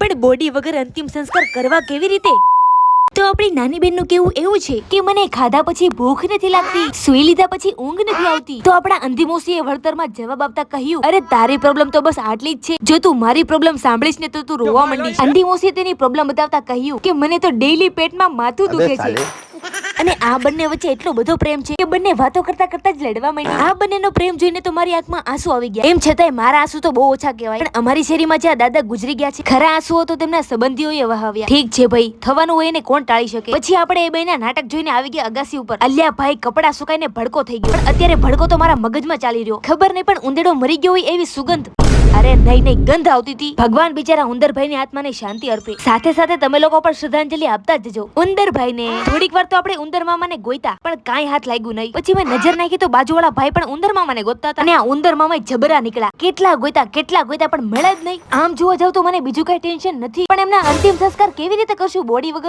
પણ બોડી વગર અંતિમ સંસ્કાર કરવા કેવી રીતે? તો આપણી નાની બેનનું કેવું એવું છે કે મને ખાધા પછી ભૂખ નથી લાગતી, સુઈ લીધા પછી ઊંઘ નથી આવતી. તો આપણા અંતિમોસીએ વળતરમાં જવાબ આપતા કહ્યું, અરે તારી પ્રોબ્લેમ તો બસ આટલી જ છે. જો તું મારી પ્રોબ્લેમ સાંભળીશ ને તો તું રોવા માંડીશ. અંતિમોસીએ તેની પ્રોબ્લેમ બતાવતા કહ્યું કે મને તો ડેઈલી પેટમાં માથું દુખે છે. અને આ બંને વચ્ચે એટલો બધો પ્રેમ છે કે બંને વાતો કરતા કરતા જ લડવા માંડ્યા. આ બંનેનો પ્રેમ જોઈને તો મારી આંખમાં આંસુ આવી ગયા. એમ છતાંય મારા આંસુ તો બહુ ઓછા કહેવાય. પણ અમારી શેરીમાં જ્યાં દાદા ગુજરી ગયા છે, ખરા આંસુઓ તો તેમના સંબંધીઓએ વહાવ્યા. ઠીક છે ભાઈ, થવાનું હોય એને કોણ ટાળી શકે. પછી આપણે એ બેના નાટક જોઈને આવી ગયા અગાસી ઉપર. અલ્યા ભાઈ, કપડા સુકાઈને ભડકો થઈ ગયો. પણ અત્યારે ભડકો તો મારા મગજમાં ચાલી રહ્યો. ખબર નહીં પણ ઉંદેડો મરી ગયો હોય એવી સુગંધ. અરે નહીં, ગંધ આવતી હતી. ભગવાન બિચારા ઉંદરભાઈ ની આત્માને શાંતિ અર્પે. સાથે સાથે તમે લોકો પણ શ્રદ્ધાંજલિ આપતા જજો ઉંદરભાઈ ને. થોડીક વાર તો આપણે ઉંદર મામાને ગોઈતા, પણ કાંઈ હાથ લાગ્યું નહીં. પછી મેં નજર નાખી તો બાજુવાળા ભાઈ પણ ઉંદર મામાને ગોતતા હતા. અને આ ઉંદર મામા જબરા નીકળ્યા. કેટલા ગોઈતા પણ મળ્યા જ નહીં. આમ જોવા જાવ તો મને બીજું કઈ ટેન્શન નથી, પણ એમના અંતિમ સંસ્કાર કેવી રીતે કરશું બોડી વગર?